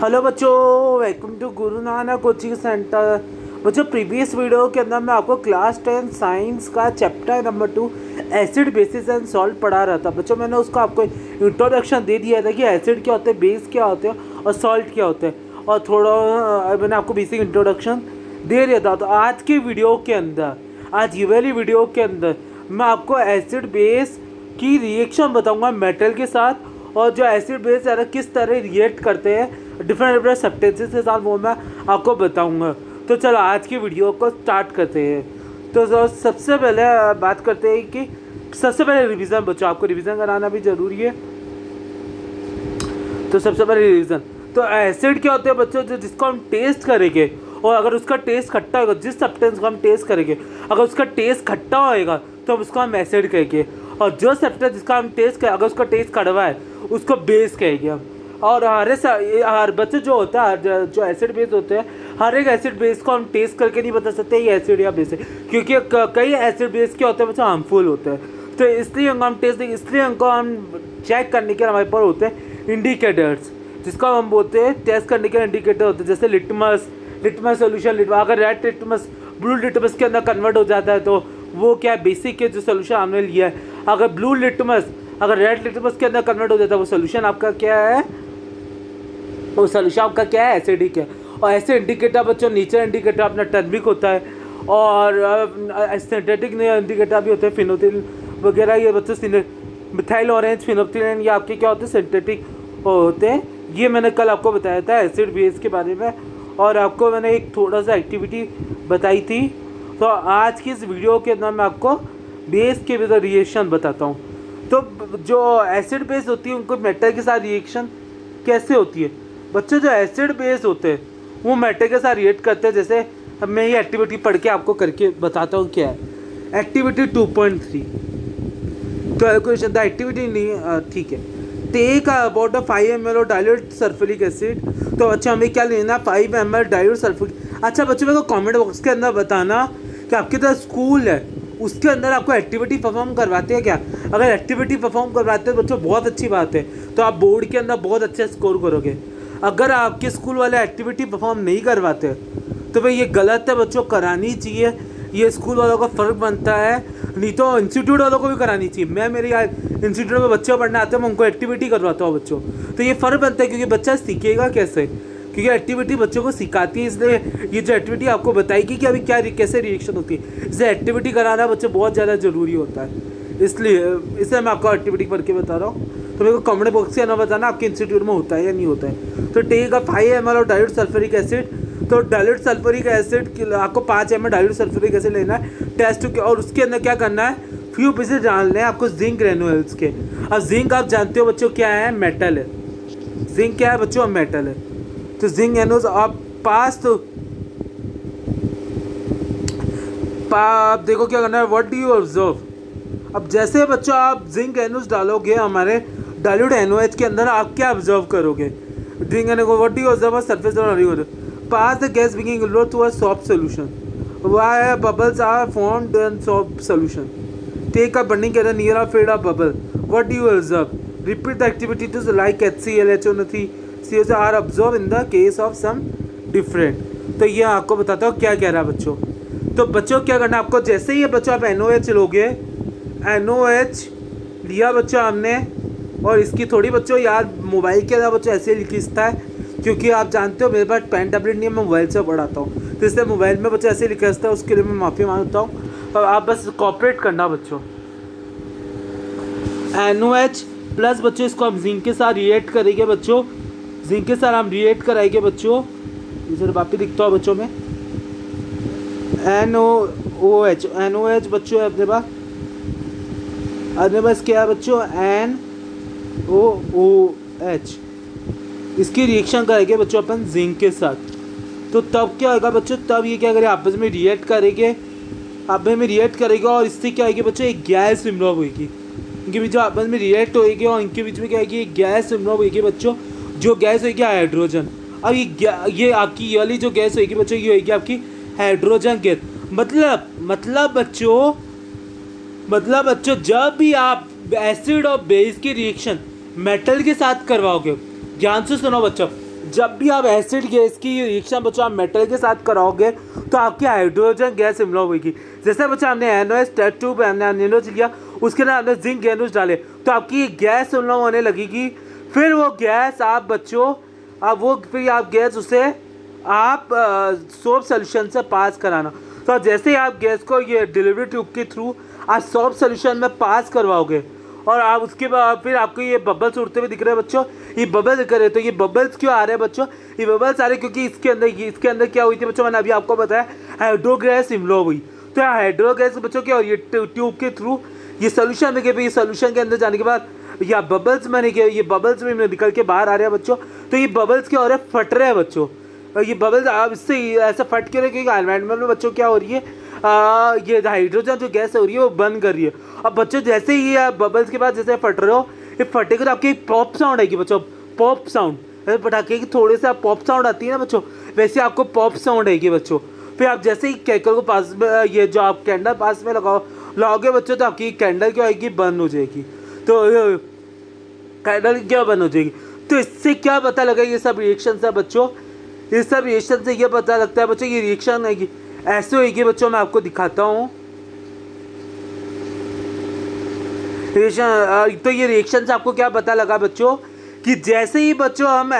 Hello बच्चों, welcome to Guru Nanak coaching centre. बच्चों, previous video के अंदर मैं आपको क्लास 10 साइंस का chapter number 2 acid basis and salt पढ़ा रहा था। बच्चों, मैंने उसको आपको इंट्रोडक्शन दे दिया था कि एसिड क्या होते हैं, बेस क्या होते हैं और सॉल्ट क्या होते हैं, और थोड़ा मैंने आपको बेसिक इंट्रोडक्शन दे दिया था। तो आज की वीडियो के अंदर, आज ये वाली वीडियो के अंदर मैं आपको एसिड बेस की रिएक्शन बताऊँगा मेटल के साथ, और जो एसिड बेस यार किस तरह रिएक्ट करते हैं डिफरेंट सब्सटेंसेस के साथ, वो मैं आपको बताऊंगा। तो चलो आज की वीडियो को स्टार्ट करते हैं। तो सबसे पहले बात करते हैं कि सबसे पहले रिवीजन। बच्चों, आपको रिवीजन कराना भी ज़रूरी है। तो सबसे पहले रिवीजन, तो एसिड क्या होते हैं बच्चों, जो जिसको हम टेस्ट करेंगे, और अगर उसका टेस्ट खट्टा होगा, जिस सब्सटेंस को हम टेस्ट करेंगे अगर उसका टेस्ट खट्टा होएगा तो उसको हम एसिड कहेंगे, और जो सब्सटेंस जिसका हम टेस्ट करें अगर उसका टेस्ट कड़वा है उसको बेस कहेंगे हम। और हर बच्चे जो होता है, जो एसिड बेस होते हैं, हर एक एसिड बेस को हम टेस्ट करके नहीं बता सकते ये एसिड या बेस है, क्योंकि कई एसिड बेस के होते हैं बच्चे हार्मफुल होते हैं। तो इसलिए उनको हम टेस्ट इसलिए उनको हम चेक करने के हमारे पास होते हैं इंडिकेटर्स, जिसको हम बोलते हैं टेस्ट करने के इंडिकेटर होते हैं। जैसे लिटमस सोल्यूशन, अगर रेड लिटमस ब्लू लिटमस के अंदर कन्वर्ट हो जाता है तो वो क्या बेसिक के जो सोल्यूशन हमने लिया है। अगर ब्लू लिटमस अगर रेड लिटमस के अंदर कन्वर्ट हो जाता है वो सोल्यूशन आपका क्या है, वो सोल्यूशन आपका क्या है, एसिडिक है। और ऐसे इंडिकेटर बच्चों, नेचर इंडिकेटर अपना टर्मिक होता है, और सिंथेटिक इंडिकेटर भी होते हैं, फिनोथिल वगैरह। ये बच्चों मिथाइल ऑरेंज फिनोप्थिलिन ये आपके क्या होते हैं, सिंथेटिक होते हैं। ये मैंने कल आपको बताया था एसिड बेस के बारे में, और आपको मैंने एक थोड़ा सा एक्टिविटी बताई थी। तो आज की इस वीडियो के अंदर मैं आपको बेस के विद रिएक्शन बताता हूँ। तो जो एसिड बेस होती है उनको मेटल के साथ रिएक्शन कैसे होती है बच्चों, जो एसिड बेस होते हैं वो मेटल के साथ रिएक्ट करते हैं। जैसे अब मैं ये एक्टिविटी पढ़ के आपको करके बताता हूँ क्या है। एक्टिविटी 2.3 कैलकुलेशन द एक्टिविटी नहीं, ठीक है। Take about 5 ml of dilute sulphuric acid. तो अच्छा हमें क्या लेना, 5 ml डाइल्यूट सल्फ्यूरिक। अच्छा बच्चों, मेरे को कॉमेंट बॉक्स के अंदर बताना कि आपके तरह स्कूल है उसके अंदर आपको एक्टिविटी परफॉर्म करवाते हैं क्या। अगर एक्टिविटी परफॉर्म करवाते हैं बच्चों बहुत अच्छी बात है, तो आप बोर्ड के अंदर बहुत अच्छा स्कोर करोगे। अगर आपके स्कूल वाले एक्टिविटी परफॉर्म नहीं करवाते तो भाई ये गलत है बच्चों, करानी चाहिए। ये स्कूल वालों का फ़र्क बनता है, नहीं तो इंस्टीट्यूट वालों को भी करानी चाहिए। मैं मेरे इंस्टीट्यूट में बच्चे पढ़ने आते हैं, मैं उनको एक्टिविटी करवाता हूँ बच्चों। तो ये फ़र्क बनता है, क्योंकि बच्चा सीखेगा कैसे, क्योंकि एक्टिविटी बच्चों को सिखाती है। इसलिए ये जो एक्टिविटी आपको बताएगी कि अभी क्या कैसे रिएक्शन होती है, इसलिए एक्टिविटी कराना बच्चे बहुत ज़्यादा ज़रूरी होता है। इसलिए मैं आपको एक्टिविटी करके बता रहा हूँ। तो मेरे को कमेंट बॉक्स के अंदर बताना आपके इंस्टीट्यूट में होता है या नहीं होता है। तो टेक 5 ml और डाइल्यूट सल्फ्यूरिक एसिड। तो डाइल्यूट सल्फ्यूरिक एसिड आपको 5 ml डाइल्यूट सल्फ्यूरिक एसिड लेना है टेस्ट के, और उसके अंदर क्या करना है, फ्यू पीसेस डालने हैं आपको जिंक ग्रेनुअल्स के। अब जिंक आप जानते हो बच्चों क्या है, मेटल है। जिंक क्या है बच्चों, मेटल है। तो जिंक ग्रेनुअल्स आप पास, तो आप देखो क्या करना है, व्हाट डू यू ऑब्जर्व। अब जैसे बच्चों आप जिंक ग्रेनुअल्स डालोगे हमारे डाइल्यूट NaOH के अंदर, आप क्या ऑब्जर्व करोगे, zinc granules what do you observe surface pass the gas beginning low to a soft solution, why bubbles are formed in soft solution. Take a burning can near a field of bubble, what do you observe, repeat the activity to like HCl HO3 COC are observe in the case of some different. तो ये आपको बताता हूँ क्या कह रहा है बच्चों। तो बच्चों क्या करना है आपको, जैसे ही बच्चों आप NaOH लोगे, NaOH लिया बच्चों हमने, और इसकी थोड़ी बच्चों यार मोबाइल के अंदर बच्चों ऐसे लिखता है, क्योंकि आप जानते हो मेरे पास पेन टैबलेट नहीं है, मैं मोबाइल से पढ़ाता हूँ, तो इसलिए मोबाइल में बच्चों ऐसे लिखा है, उसके लिए मैं माफ़ी मांगता हूँ। और आप बस कॉपरेट करना बच्चों। NaOH प्लस बच्चों इसको हम जिंक के साथ रिएक्ट करेंगे बच्चों, जिंक के साथ हम रिएक्ट कराएंगे बच्चों। इधर वापस लिखता हूँ बच्चों में, NaOH बच्चों अपने पास क्या है बच्चों, NaOH। इसकी रिएक्शन करेंगे बच्चों अपन जिंक के साथ। तो तब क्या होगा बच्चों, तब ये क्या करें, आपस में रिएक्ट करेंगे, और इससे क्या होगी बच्चों, एक गैस इमर्ज होगी। इनके बीच आपस में रिएक्ट होगी, और इनके बीच में क्या होगी, एक गैस इमर्ज होगी बच्चों। जो गैस होगी हाइड्रोजन। अब ये आपकी ये वाली जो गैस होगी बच्चों, ये होगी आपकी हाइड्रोजन गैस। मतलब बच्चों जब भी आप एसिड और बेस की रिएक्शन मेटल के साथ करवाओगे, ध्यान से सुनो बच्चों, जब भी आप एसिड गैस की रिएक्शन बच्चों आप मेटल के साथ कराओगे तो आपकी हाइड्रोजन गैस इन्वॉल्व होगी। जैसे बच्चों हमने NaOH टेस्ट ट्यूब NaNH लिया, उसके अंदर हमने जिंक गैनुस डाले तो आपकी गैस इन्वॉल्व होने लगेगी। फिर वो गैस आप बच्चों फिर आप गैस उसे आप सोप सोल्यूशन से पास कराना। तो जैसे ही आप गैस को ये डिलीवरी ट्यूब के थ्रू आप सोप सोल्यूशन में पास करवाओगे और आप उसके बाद फिर आपको ये बबल्स उड़ते हुए दिख रहे हैं बच्चों, ये बबल्स दिख रहे हैं। तो ये बबल्स क्यों आ रहे हैं बच्चों? ये बबल्स आ रहे हैं क्योंकि इसके अंदर क्या हुई थी बच्चों, मैंने अभी आपको बताया हाइड्रो गैस इन्वॉल्व हुई। तो हाइड्रो गैस बच्चों क्या हो रही है, ट्यूब के थ्रू ये सोल्यूशन में गए, ये सोल्यूशन के अंदर जाने के बाद या बबल्स में नहीं, ये बबल्स में निकल के बाहर आ रहे हैं बच्चों। तो ये बबल्स क्या हो रहे हैं, फट रहे हैं बच्चों। ये बबल्स आप इससे ऐसा फट क्यों रहे, क्योंकि एनवायरनमेंट में बच्चों क्या हो रही है, ये हाइड्रोजन जो गैस हो रही है वो बंद कर रही है। अब बच्चों जैसे ही आप बबल्स के बाद जैसे फट रहे हो, ये फटेगा तो आपकी एक पॉप साउंड आएगी बच्चों, पॉप साउंड। पटाखे की थोड़े से पॉप साउंड आती है ना बच्चों, वैसे आपको पॉप साउंड आएगी बच्चों। फिर आप जैसे ही कैंडल को पास में ये जो आप कैंडल पास में लगाओगे बच्चों तो आपकी कैंडल क्या आएगी, बंद हो जाएगी। तो कैंडल क्या बंद हो जाएगी। तो इससे क्या पता लगा, ये सब रिएक्शन है बच्चों, इस सब रिएक्शन से ये पता लगता है बच्चों, ये रिएक्शन आएगी ऐसे होगी बच्चों। मैं आपको दिखाता हूँ रिएक्शन। तो ये रिएक्शन से आपको क्या पता लगा बच्चों कि जैसे ही बच्चों हम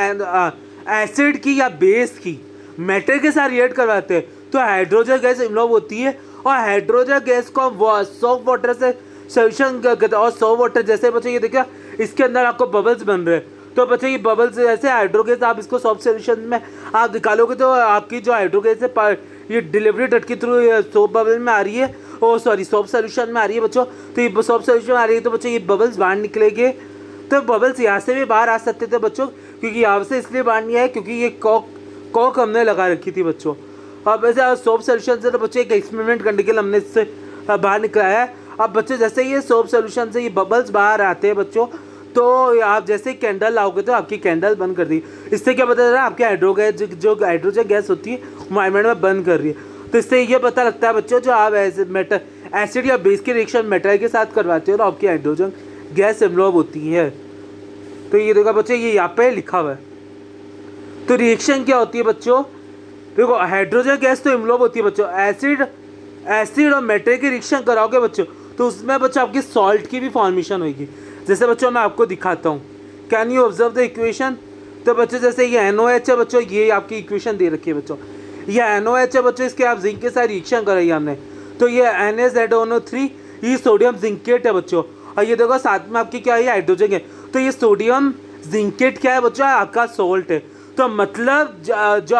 एसिड की या बेस की मेटल के साथ रिएक्ट करवाते हैं तो हाइड्रोजन गैस इन्वॉल्व होती है और हाइड्रोजन गैस को हम सॉफ्ट वाटर से सोल्यूशन करते हैं। और सॉफ्ट वाटर जैसे बच्चों ये देखिए इसके अंदर आपको बबल्स बन रहे हैं। तो बच्चों ये बबल्स जैसे हाइड्रोगैस आप इसको सॉफ्ट सोल्यूशन में आप निकालोगे तो आपकी जो हाइड्रोगैस है ये डिलीवरी डट के थ्रू सोप बबल में आ रही है, सॉफ्ट सोल्यूशन में आ रही है बच्चों। तो ये सॉफ्ट सोल्यूशन में आ रही है तो बच्चों ये बबल्स बाहर निकलेंगे। तो बबल्स यहाँ से भी बाहर आ सकते थे बच्चों, क्योंकि यहाँ से इसलिए बाहर नहीं आए क्योंकि ये कॉक हमने लगा रखी थी बच्चों। अब वैसे सॉफ्ट सोल्यूशन से तो बच्चों एक एक्सपेरिमेंट करने के लिए हमने इससे बाहर निकलाया है। अब बच्चों जैसे ये सॉफ्ट सोल्यूशन से ये बबल्स बाहर आते हैं बच्चों, तो आप जैसे ही कैंडल लाओगे तो आपकी कैंडल बंद कर दी। इससे क्या पता चल रहा है, आपकी हाइड्रोजन गैस होती है एनवायरनमेंट में बंद कर रही है। तो इससे ये पता लगता है बच्चों जो आप एसिड या बेस की रिएक्शन मेटल के साथ करवाते हो तो आपकी हाइड्रोजन गैस इन्वॉल्व होती है। तो ये देखो बच्चों ये यहाँ पे लिखा हुआ है। तो रिएक्शन क्या होती है बच्चों, देखो हाइड्रोजन गैस तो इन्वॉल्व होती है बच्चों। एसिड और मेटल की रिएक्शन कराओगे बच्चों तो उसमें बच्चों आपकी सॉल्ट की भी फॉर्मेशन होगी। जैसे बच्चों मैं आपको दिखाता हूँ, can you observe the equation. तो बच्चों जैसे ये NOH है बच्चों, ये आपकी इक्वेशन दे रखी है बच्चों, ये NOH है बच्चों, इसके आप जिंक के साथ रिएक्शन कराई हमने। तो ये NaZnO3 ये सोडियम जिंकेट है बच्चों। और ये देखो साथ में आपकी क्या है, हाइड्रोजन है। तो ये सोडियम जिंकेट क्या है बच्चों, आपका सॉल्ट है। तो मतलब जो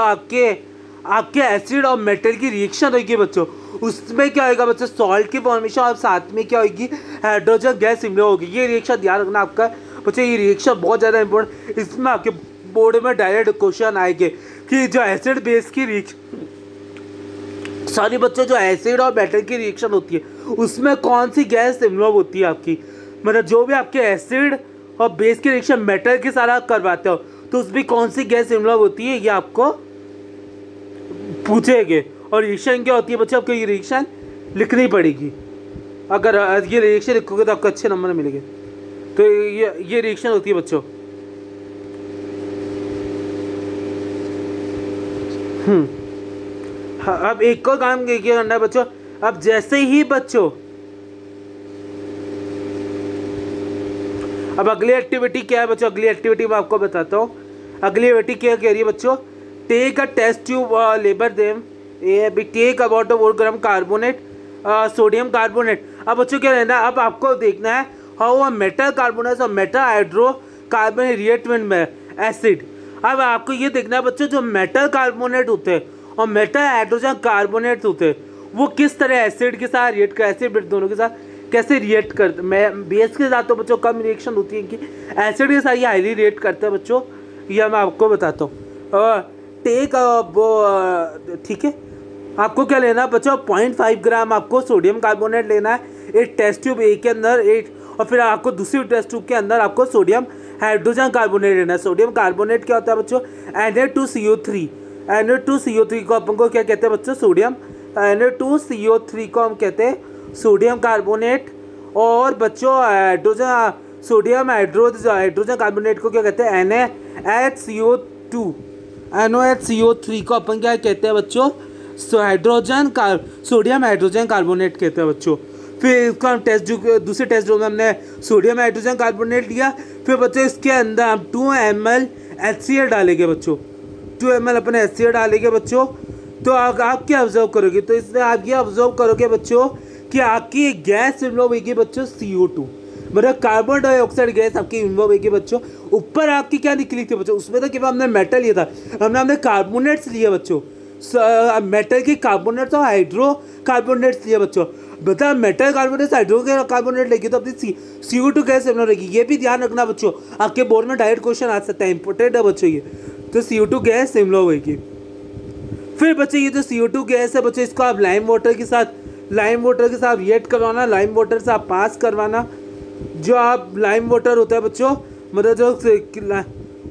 आपके एसिड और मेटल की रिएक्शन होगी बच्चों, उसमें क्या होगा बच्चों, सॉल्ट की फॉर्मेशन और साथ में क्या होगी, हाइड्रोजन गैस इन्वॉल्व होगी। ये रिएक्शन ध्यान रखना आपका बच्चों, ये रिएक्शन बहुत ज़्यादा इंपॉर्टेंट। इसमें आपके बोर्ड में डायरेक्ट क्वेश्चन आएंगे कि जो एसिड बेस की रिएक्शन सॉरी बच्चों जो एसिड और मेटल की रिएक्शन होती है उसमें कौन सी गैस इन्वॉल्व होती है आपकी। मतलब जो भी आपके एसिड और बेस की रिएक्शन मेटल के साथ करवाते हो तो उसमें कौन सी गैस इन्वॉल्व होती है ये आपको पूछेंगे। और रिएक्शन क्या होती है बच्चों, आपको ये रिएक्शन लिखनी पड़ेगी। अगर ये रिएक्शन लिखोगे तो आपको अच्छे नंबर मिलेंगे। तो ये रिएक्शन होती है बच्चों। हाँ, अब एक और काम क्या करना है बच्चों। अब जैसे ही बच्चों अब अगली एक्टिविटी क्या है बच्चों, अगली एक्टिविटी मैं आपको बताता हूँ। अगली एक्टिविटी क्या कह रही है बच्चों, take a test tube label them take about 4 gram carbonate sodium carbonate. अब बच्चों क्या रहना है, अब आपको देखना है हाउ अ मेटल कार्बोनेट और मेटल हाइड्रो कार्बोनेट रिएक्टेंट में एसिड। अब आपको ये देखना है बच्चों जो मेटल कार्बोनेट होते हैं और मेटल हाइड्रोजन कार्बोनेट होते हैं वो किस तरह एसिड के साथ रिएक्ट कर, एसिड दोनों के साथ कैसे रिएक्ट करते। मैं बेस के साथ तो बच्चों कम रिएक्शन होती है कि एसिड के साथ ये हाईली रिएक्ट करते हैं बच्चों, यह मैं आपको बताता हूँ। टेक वो ठीक है, आपको क्या लेना है बच्चों, 0.5 ग्राम आपको सोडियम कार्बोनेट लेना है एक टेस्ट ट्यूब ए के अंदर और फिर आपको दूसरी टेस्ट ट्यूब के अंदर आपको सोडियम हाइड्रोजन कार्बोनेट लेना है। सोडियम कार्बोनेट क्या होता है बच्चों, Na2CO3। Na2CO3 को अपन को क्या कहते हैं बच्चों, सोडियम Na2CO3 को हम कहते हैं सोडियम कार्बोनेट। और बच्चों हाइड्रोजन सोडियम हाइड्रोजन कार्बोनेट को क्या कहते हैं NaHCO3 NH2 NOHCO3 को अपन क्या कहते हैं बच्चों, सोडियम हाइड्रोजन कार्बोनेट कहते हैं बच्चों। फिर इसको हम दूसरे टेस्ट में हमने सोडियम हाइड्रोजन कार्बोनेट लिया। फिर बच्चों इसके अंदर हम 2 ml HCl डालेंगे बच्चों, 2 ml अपने HCl डालेंगे बच्चों। तो आप क्या ऑब्जर्व करोगे, तो इसमें आप ये ऑब्जर्व करोगे बच्चों कि आपकी एक गैस इन्वॉल्व होगी बच्चों CO2, मतलब कार्बन डाइऑक्साइड गैस आपकी इन्वॉल्व होगी बच्चों। ऊपर आपकी क्या निकली थी बच्चों, उसमें तो केवल हमने मेटल लिया था, हमने कार्बोनेट्स लिए बच्चों, मेटल की कार्बोनेट्स और हाइड्रो कार्बोनेट्स लिए बच्चों। मतलब मेटल कार्बोनेट्स हाइड्रो कार्बोनेट लेगी तो अपनी CO2 गैस इन्वॉल्व रहेगी। ये भी ध्यान रखना बच्चों, आपके बोर्ड में डायरेक्ट क्वेश्चन आ सकता है, इंपॉर्टेंट है बच्चों ये। तो CO2 गैस इन्वॉल्व होगी। फिर बच्चे ये जो CO2 गैस है बच्चे, इसको आप लाइम वाटर के साथ रिएक्ट करवाना, लाइम वाटर से आप पास करवाना। जो आप लाइम वाटर होता है बच्चों, मतलब जो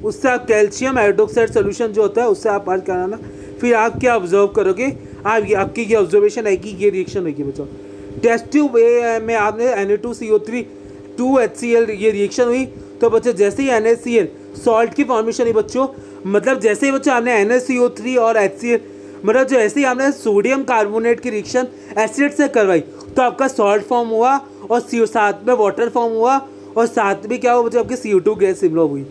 उससे आप कैल्शियम हाइड्रोक्साइड सोल्यूशन जो होता है उससे आप पास कराना। फिर आप क्या ऑब्जर्व करोगे, आपकी ये ऑब्जर्वेशन आएगी, ये रिएक्शन होगी बच्चों। टेस्ट ट्यूब ए में आपने Na2CO3 2HCl ये रिएक्शन हुई। तो बच्चों जैसे ही NaCl सॉल्ट की फॉर्मेशन हुई बच्चों, मतलब जैसे ही बच्चों आपने NaCO3 और HCl, मतलब जो ऐसे ही आपने सोडियम कार्बोनेट की रिएक्शन एसिड से करवाई तो आपका सॉल्ट फॉर्म हुआ और साथ में वाटर फॉर्म हुआ, और साथ में क्या हुआ बच्चों, आपकी CO2 गैस इन्वॉल्व हुई,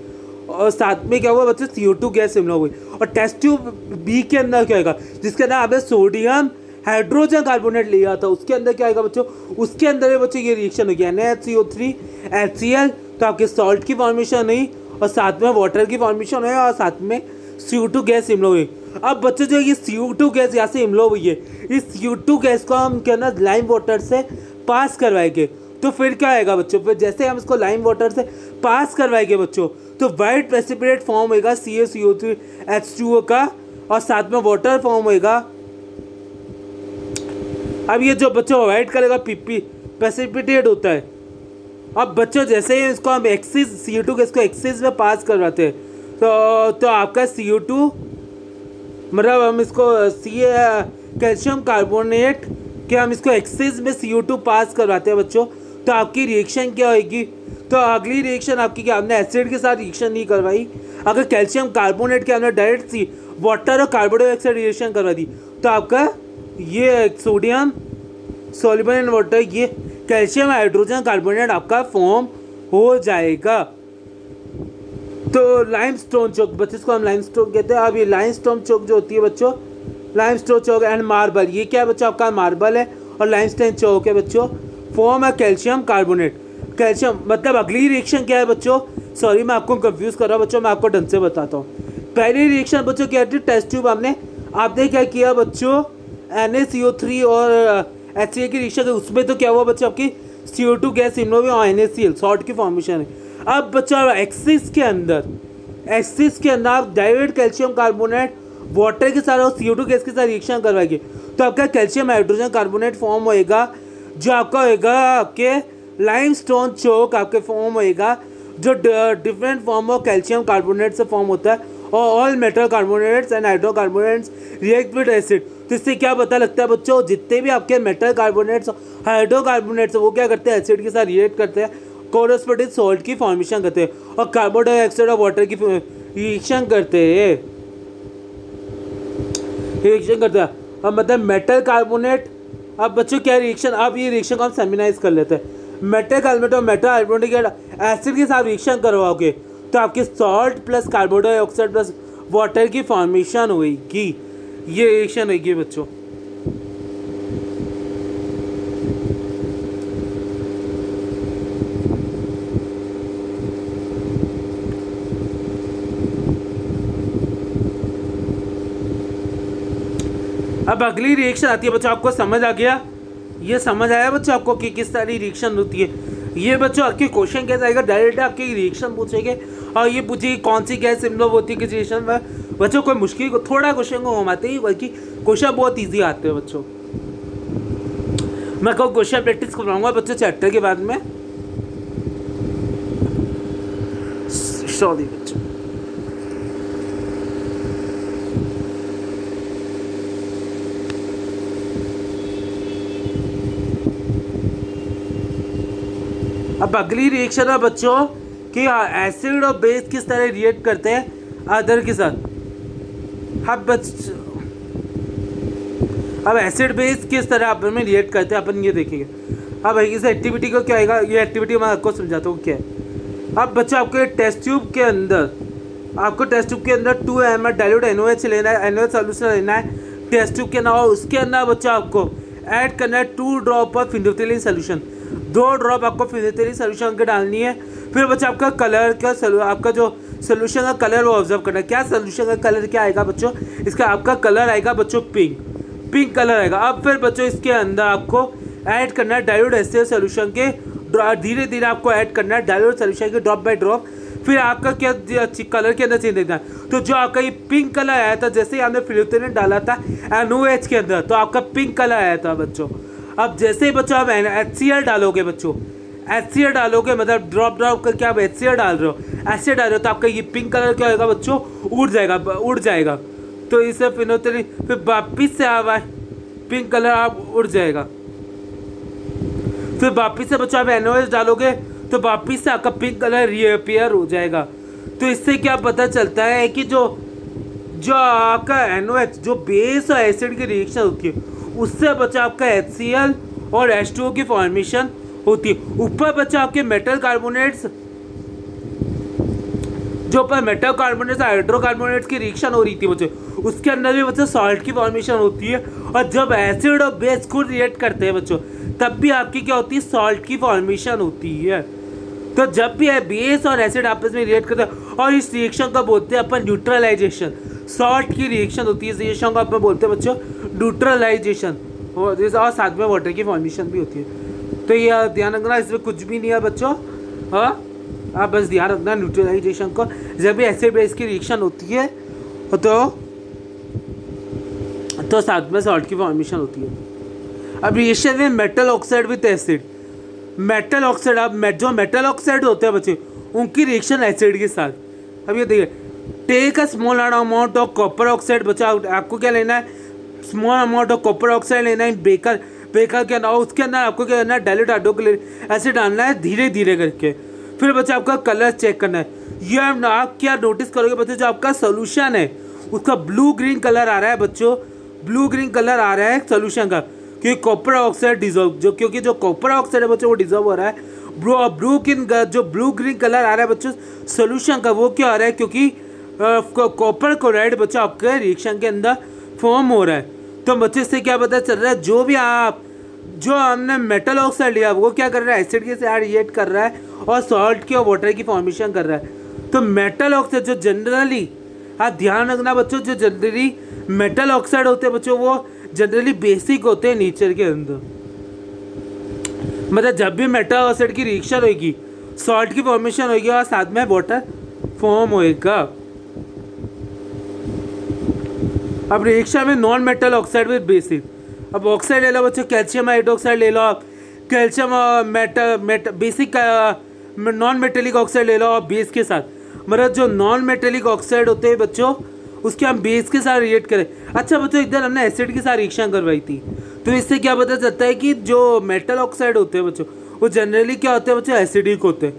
और साथ में क्या हुआ बच्चों, CO2 गैस इन्वॉल्व हुई। और टेस्ट ट्यूब बी के अंदर क्या आएगा, जिसके अंदर आपने सोडियम हाइड्रोजन कार्बोनेट लिया था, उसके अंदर क्या आएगा बच्चों, उसके अंदर बच्चों ये रिएक्शन होगी NaCO3 HCl, तो आपके सॉल्ट की फॉर्मेशन हुई और साथ में वाटर की फॉर्मेशन हुई और साथ में CO2 गैस इन्वॉल्व हुई। अब बच्चों जो ये CO2 गैस यहाँ से इन्वॉल्व हुई है, इस CO2 गैस को हम क्या ना लाइम वाटर से पास करवाएंगे। तो फिर क्या आएगा बच्चों, फिर जैसे हम इसको लाइम वाटर से पास करवाएंगे बच्चों, तो वाइट प्रेसिपिटेट फॉर्म होगा CaCO3 H2O का, और साथ में वाटर फॉर्म होगा। अब ये जो बच्चों वाइट करेगा प्रेसिपिटेट होता है। अब बच्चों जैसे ही इसको हम एक्सिस CO2 गैस को एक्सिस में पास करवाते हैं तो आपका CO2, मतलब हम इसको कैल्शियम कार्बोनेट के हम इसको एक्सिस में CO2 पास करवाते हैं बच्चों, तो आपकी रिएक्शन क्या होगी, तो अगली रिएक्शन आपकी क्या, हमने एसिड के साथ रिएक्शन नहीं करवाई, अगर कैल्शियम कार्बोनेट के हमने डायरेक्ट वाटर और कार्बन डाइऑक्साइड रिएक्शन करवा दी तो आपका ये सोडियम सॉल्युबल इन वाटर, ये कैल्शियम हाइड्रोजन कार्बोनेट आपका फॉर्म हो जाएगा। तो लाइमस्टोन चौक बच्चे, इसको हम लाइमस्टोन कहते हैं। अब ये लाइमस्टोन चौक जो होती है बच्चों, लाइमस्टोन चौक एंड मार्बल, ये क्या है बच्चों, आपका मार्बल है और लाइमस्टोन चौक है बच्चों, फॉर्म है कैल्शियम कार्बोनेट। कैल्शियम मतलब अगली रिएक्शन क्या है बच्चों, सॉरी मैं आपको कंफ्यूज कर रहा हूँ बच्चों, मैं आपको ढंग से बताता हूँ। पहली रिएक्शन बच्चों क्या थी, टेस्ट ट्यूब आपने क्या किया बच्चों, NaCO3 और HCl की रिएक्शन, उसमें तो क्या हुआ बच्चों, आपकी CO2 गैस इन्वॉल्व और NaCl सॉल्ट की फॉर्मेशन है। अब बच्चों एक्सिस के अंदर आप डायरेक्ट कैल्शियम कार्बोनेट वाटर के साथ और CO2 गैस के साथ रिएक्शन करवाएंगे तो आपका कैल्शियम हाइड्रोजन कार्बोनेट फॉर्म होएगा, जो आपका होएगा आपके लाइमस्टोन चौक आपके फॉर्म होएगा, जो different form of calcium carbonate से फॉर्म होता है। और all metal carbonates and hydrocarbonates react with acid. तो इससे क्या पता लगता है बच्चों, जितने भी आपके मेटल कार्बोनेट्स हाइड्रोकार्बोनेट्स वो क्या करते हैं, एसिड के साथ रिएक्ट करते हैं, कोरोस्पोरेटिव सॉल्ट की फॉर्मेशन करते हैं और कार्बन डाइऑक्साइड और वाटर की रिएक्शन करते हैं। अब मतलब मेटल कार्बोनेट, अब बच्चों क्या रिएक्शन, अब ये रिएक्शन को हम सेमिनाइज कर लेते हैं। मेटल कार्बोनेट और मेटल हाइड्रोनिक एसिड के साथ रिएक्शन करवाओगे तो आपके salt plus carbon dioxide plus water की फॉर्मेशन होगी, ये रिएक्शन होगी बच्चों। अब अगली रिएक्शन आती है बच्चों, आपको समझ आ गया, ये समझ आया बच्चों आपको कि किस तरह रिएक्शन होती है। ये बच्चों आपके क्वेश्चन कैसे आएगा, डायरेक्ट आपके रिएक्शन पूछेंगे और ये पूछेगी कौन सी गैस इन्वॉल्व होती है किस रिएक्शन में। बच्चों कोई मुश्किल को थोड़ा क्वेश्चन को घुमाते ही, बल्कि क्वेश्चन बहुत ईजी आते हैं बच्चों। मैं कहूँ क्वेश्चन प्रैक्टिस करवाऊंगा बच्चों चैप्टर के बाद में, सॉरी बच्चों। अब अगली रिएक्शन है बच्चों कि एसिड और बेस किस तरह रिएक्ट करते हैं। अदर के साथ। अब एसिड बेस किस तरह आपस में रिएक्ट करते हैं अपन ये देखेंगे। अब इस एक्टिविटी को क्या आएगा, ये एक्टिविटी मैं आपको समझाता हूँ क्या है। अब बच्चा आपके टेस्ट ट्यूब के अंदर 2 ml डाइल्यूट NaOH लेना है, NaOH सोल्यूशन लेना है टेस्ट ट्यूब के अंदर, और उसके अंदर बच्चा आपको ऐड करना है 2 drop of phenolphthalein solution. 2 drop आपको फिनोल्फथालीन सोल्यूशन के डालनी है। फिर बच्चा आपका कलर का आपका जो सोल्यूशन का कलर वो ऑब्जर्व करना है। क्या सोल्यूशन का कलर क्या आएगा बच्चों, इसका आपका कलर आएगा बच्चों पिंक कलर आएगा। अब फिर बच्चों इसके अंदर आपको ऐड करना है डाइल्यूट HCl सोल्यूशन के, धीरे धीरे आपको ऐड करना है डाइल्यूट सोल्यूशन के ड्रॉप बाय ड्रॉप। फिर आपका क्या कलर के अंदर चेंज देखना है, तो जो आपका ये पिंक कलर आया था जैसे ही आपने फिनोल्फथालीन डाला था NaOH के अंदर, तो आपका पिंक कलर आया था बच्चों। अब जैसे ही बच्चों आप HCl डालोगे बच्चों, HCl डालोगे मतलब ड्रॉप करके आप HCl डाल रहे हो, तो आपका ये पिंक कलर क्या होगा बच्चों, उड़ जाएगा। तो इससे फिनोल्फथालीन फिर वापिस से आवा पिंक कलर आप उड़ जाएगा। फिर वापिस से बच्चों आप NaOH डालोगे तो वापिस से आपका पिंक कलर रीअपियर हो जाएगा। तो इससे क्या पता चलता है कि जो आपका NaOH जो बेस और एसिड की रिएक्शन होती है उससे बच्चा आपका HCl और H2O की फॉर्मेशन होती है। ऊपर बच्चा आपके मेटल कार्बोनेट्स हाइड्रोकार्बोनेट्स की रिएक्शन हो रही थी बच्चों, उसके अंदर भी बच्चों सॉल्ट की फॉर्मेशन होती है। और जब एसिड और बेस खुद रिएक्ट करते हैं बच्चों, तब भी आपकी क्या होती है, सॉल्ट की फॉर्मेशन होती है। तो जब भी बेस और एसिड आपस में रिएक्ट करते हैं, और इस रिएक्शन को बोलते हैं अपन न्यूट्रलाइजेशन। सॉल्ट की रिएक्शन होती है, इस रिएक्शन को अपन बोलते हैं बच्चों न्यूट्रलाइजेशन, और साथ में वाटर की फॉर्मेशन भी होती है। तो ये ध्यान रखना, इसमें कुछ भी नहीं है बच्चों। हाँ, आप बस ध्यान रखना न्यूट्रलाइजेशन को। जब भी एसिड बेस की रिएक्शन होती है तो साथ में सॉल्ट की फॉर्मेशन होती है। अब रिएक्शन में metal oxide with acid, metal oxide, अब जो मेटल ऑक्साइड होते हैं बच्चे उनकी रिएक्शन एसिड के साथ। अब ये देखिए, take a small amount of copper oxide, बच्चा आपको क्या लेना है, small amount of copper oxide लेना है बेकर के अंदर, उसके अंदर आपको क्या करना है, डाइल्यूट हाइड्रोक्लोरिक एसिड डालना है धीरे धीरे करके। फिर बच्चा आपका कलर चेक करना है। ये आप क्या नोटिस करोगे बच्चों, जो आपका सोल्यूशन है उसका ब्लू ग्रीन कलर आ रहा है बच्चों, ब्लू ग्रीन कलर आ रहा है सोल्यूशन का, क्योंकि कॉपर ऑक्साइड डिजॉल्व, क्योंकि जो कॉपर ऑक्साइड है बच्चों वो डिजॉल्व हो रहा है। जो ब्लू ग्रीन कलर आ रहा है बच्चों सोल्यूशन का, वो क्या आ रहा है, क्योंकि कॉपर क्लोराइड बच्चों आपके रिएक्शन के अंदर फॉर्म हो रहा है। तो बच्चे से क्या पता चल रहा है, जो हमने मेटल ऑक्साइड लिया वो क्या कर रहा है, एसिड के साथ रिएक्ट कर रहा है और सॉल्ट की और वाटर की फॉर्मेशन कर रहा है। तो मेटल ऑक्साइड जो जनरली, आप ध्यान रखना बच्चों, जो जनरली मेटल ऑक्साइड होते हैं बच्चों वो जनरली बेसिक होते हैं नेचर के अंदर। मतलब जब भी मेटल ऑक्साइड की रिएक्शन होगी, सॉल्ट की फॉर्मेशन होगी और साथ में वाटर फॉर्म होएगा। अब रिएक्शन में non metal oxide with basic, अब ऑक्साइड ले लो बच्चों, कैल्शियम हाइड्रोक्साइड ले लो आप, calcium basic non metallic oxide ले लो और बेस के साथ। मतलब जो नॉन मेटेलिक ऑक्साइड होते हैं बच्चों उसके हम बेस के साथ रिएक्ट करें। अच्छा बच्चों, इधर हमने एसिड के साथ रिएक्शन करवाई थी, तो इससे क्या पता चलता है कि जो मेटल ऑक्साइड होते हैं बच्चों वो जनरली क्या होते हैं बच्चों, एसिडिक होते हैं,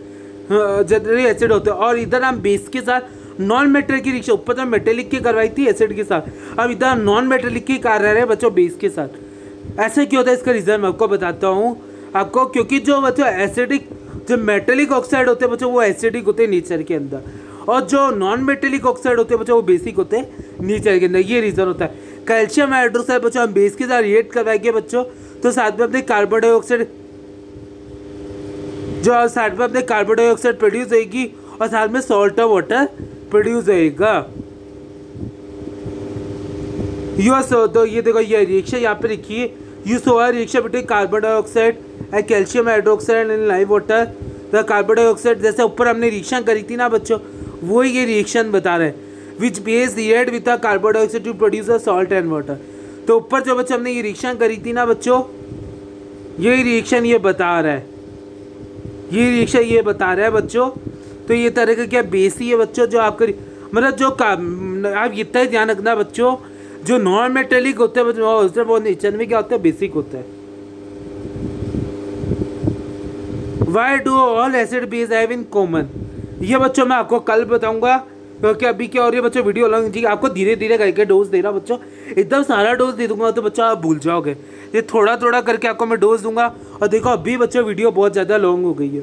जनरली एसिड होते हैं। और इधर हम बेस के साथ नॉन मेटल की रिएक्शन, ऊपर तो मेटेलिक की करवाई थी एसिड के साथ, अब इधर नॉन मेटेलिक की कर रहे हैं बच्चों बेस के साथ। ऐसे क्यों होता है, इसका रीज़न मैं आपको बताता हूँ आपको, क्योंकि जो बच्चों एसिडिक, जो मेटेलिक ऑक्साइड होते हैं बच्चों वो एसिडिक होते हैं नेचर के अंदर, और जो नॉन मेटेलिक ऑक्साइड होते हैं बच्चों वो बेसिक होते हैं नेचर के अंदर। ये रीज़न होता है। कैल्शियम हाइड्रोक्साइड बच्चों हम बेस के साथ रिएक्ट करवाएंगे बच्चों, तो साथ में अपने कार्बन डाइऑक्साइड, जो साथ में अपने कार्बन डाइऑक्साइड प्रोड्यूस होगी और साथ में सॉल्ट और वाटर प्रोड्यूस होएगा। तो ये देखो, ये रिएक्शन यहाँ पे लिखिए, you so a reaction between carbon dioxide and calcium hydroxide and live water. The carbon dioxide जैसे ऊपर हमने रिएक्शन करी थी ना बच्चों, वो ये रिएक्शन बता रहे हैं, which base react with the carbon dioxide to produce a salt and water. तो ऊपर जो बच्चों हमने ये रिएक्शन करी थी ना बच्चों, ये रिएक्शन ये बता रहा है, ये रिएक्शन ये बता रहा है बच्चों। तो ये तरह का क्या बेस ही है बच्चों, जो आपका मतलब जो आप इतना ही ध्यान रखना बच्चों, जो नॉन मेटेलिक होते हैं बच्चों वो नेचर में क्या होता है, बेसिक होता है। Why do all acid base have in common? ये बच्चों मैं आपको कल बताऊंगा, क्योंकि अभी क्या हो रही है बच्चों, वीडियो लॉन्ग जी आपको धीरे धीरे करके डोज दे रहा बच्चों। एकदम सारा डोज दे दूंगा तो बच्चा आप भूल जाओगे। ये थोड़ा थोड़ा करके आपको मैं डोज दूंगा। और देखो अभी बच्चों वीडियो बहुत ज़्यादा लॉन्ग हो गई है,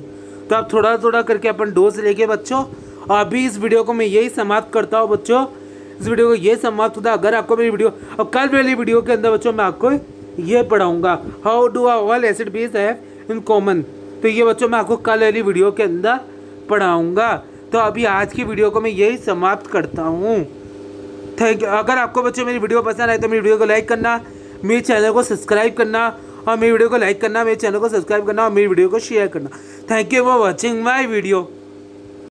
तो आप थोड़ा थोड़ा करके अपन डोज लेके बच्चों। और अभी इस वीडियो को मैं यही समाप्त करता हूँ बच्चों, इस वीडियो को ये समाप्त होता है। अगर आपको मेरी वीडियो, और कल वाली वीडियो के अंदर बच्चों मैं आपको ये पढ़ाऊँगा, how do all acid base have in common. तो ये बच्चों मैं आपको कल वाली वीडियो के अंदर पढ़ाऊँगा। तो अभी आज की वीडियो को मैं यही समाप्त करता हूँ। Thank you. अगर आपको बच्चों मेरी वीडियो पसंद आए तो मेरी वीडियो को लाइक करना, मेरे चैनल को सब्सक्राइब करना, और मेरी वीडियो को लाइक करना, मेरे चैनल को सब्सक्राइब करना, और मेरी वीडियो को शेयर करना। Thank you for watching my video.